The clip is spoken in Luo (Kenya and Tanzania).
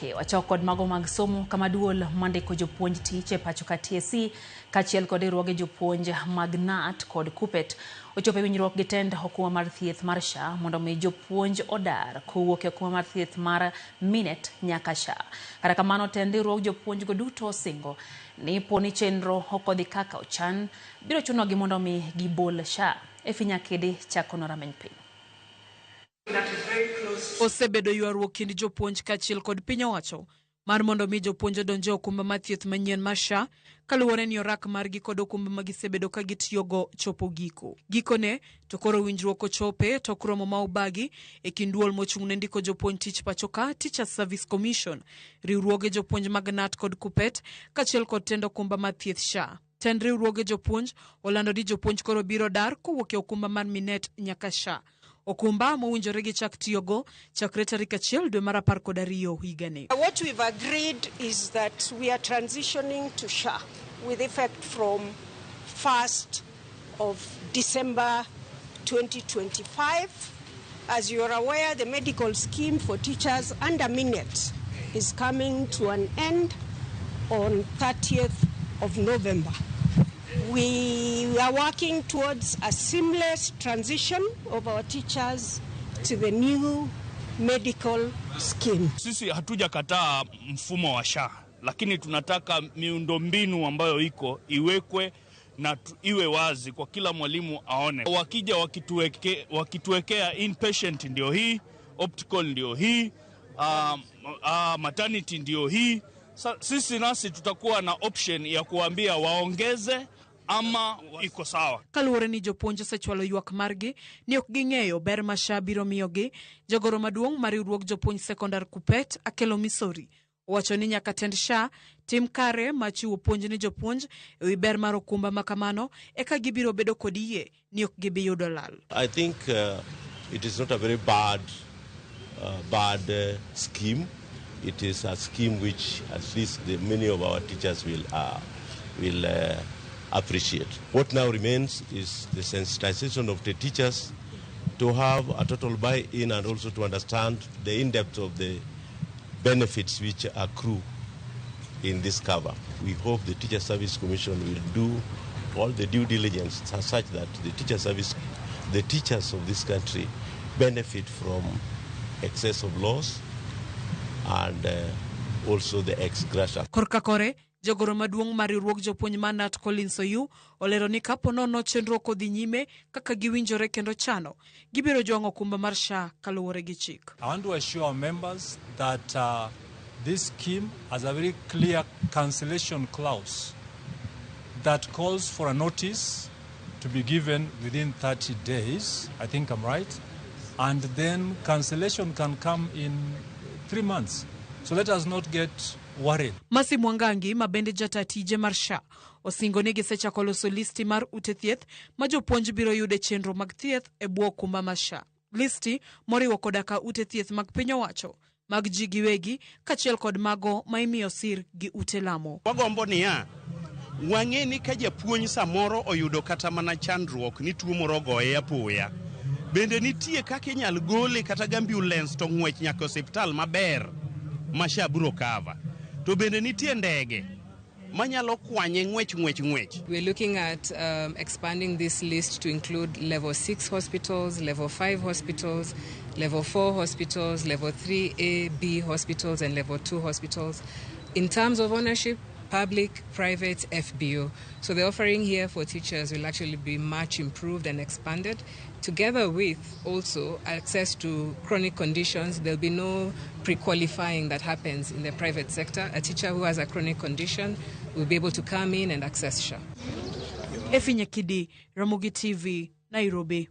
Wachok kod mago mag somo kama duol mandiko jopuonj tich e pacho ka TSC kachiel kod riwruoge jopuonj mag NAT kod KUPPET ochopo e winjruok gi tend hukuma mar thieth mar SHA mondo mi jopuonj odar kowuok e hukuma mar thieth mar MINET nyaka SHA. Kata kamano tend riwruog jopuonj go duto osingo ni poni chenro okodhi kaka ochan biro chunogi mondo mi gibol SHA. Efinya kidi chakono rameny piny. Osebedo ywaruok kind jopuonj kachiel kod piny owacho mar mondo mi jopuonj odonjo okumba mar thieth manyien mar SHA kaluwore ni orak margi kod okumba ma gisebedo ka gitiyogo chopo giko. Gikone to koro winjruok ochope to kromo ma obagi e kind duol mochung'ne ndiko jopuonj tich pachoka Teachers Service Commission, riwruoge jopuonj mag NAT kod KUPPET kachiel kod tend okumba mar thieth SHA. Tend riwruoge jopuonj olando ni jopuonj koro biro dar kowuok e okumba mar MINET nyaka SHA. Okumba mowinjore gi chak tiyogo chakre tarik 1 dwe mar 12 higani. What we've agreed is that we are transitioning to SHA with effect from 1st of December 2025. As you are aware, the medical scheme for teachers under MINET is coming to an end on 30th of November. We are working towards a seamless transition of our teachers to the new medical scheme. Sisi hatujakataa mfumo wa SHA, lakini tunataka miundombinu ambayo iko iwekwe na iwe wazi kwa kila mwalimu aone. Wakija wakituwekea inpatient ndio hii, optical ndio hii, maternity ndio hii. Sisi nasi tutakuwa na option ya kuambia waongeze ama iko sawa. Kaluwore ni jopuonj osechwalo ywak margi ni ok ging'eyo ber ma SHA biro miyogi, jagoro maduong' mar riwruog jopuonj sekondar KUPPET Akello Missori owacho ni nyaka tend SHA tim kare ma chiwo puonj ni jopuonj e wi ber mar okumba ma kamano eka gibiro bedo kod yie ni ok gibi yudo lal. I think it is not a very bad scheme. It is a scheme which at least many of our teachers will appreciate. What now remains is the sensitization of the teachers to have a total buy-in and also to understand the in-depth of the benefits which accrue in this cover. We hope the Teacher Service Commission will do all the due diligence such that the teachers of this country benefit from excess of loss and also the ex gratia. Korka kore jagoro maduong' mar riwruog jopuonj mar NAT Soyu olero ni kapo nono chenro kodhi nyime kaka giwinjore kendo chano gibiro jwang'o okumba mar SHA kaluwore gi chik. I want to assure our members that this scheme has a very clear cancellation clause that calls for a notice to be given within 30 days. I think I'm right. And then cancellation can come in 3 months. So let us not get worried. Masi Mwangangi mabende jata tije mar SHA osingo ni gisechako loso listi mar ute thieth ma jopuonj biro yude chenro mag thieth e bwo okumba mar SHA. Listi moriwo koda ka ute thieth mag piny owacho mag ji giwegi kachiel kod mago ma imiyo sir gi ute lamo. Wagombo niya wang'e ni ka japuonj samoro oyudo kata mana chandruok ni tuo moro goye apoya, bende nitie kaka inyal gole kata ambulance to ng'wech nyaka hospital maber ma SHA biro cover. To bende nitie ndege manyalo kwanye ng'wech. We're looking at expanding this list to include level 6 hospitals, level 5 hospitals, level 4 hospitals, level 3A, B hospitals, and level 2 hospitals. In terms of ownership, public, private, FBO. So the offering here for teachers will actually be much improved and expanded, together with also access to chronic conditions. There'll be no pre-qualifying that happens in the private sector. A teacher who has a chronic condition will be able to come in and access SHA. Efinya kidi, Ramogi TV, Nairobi.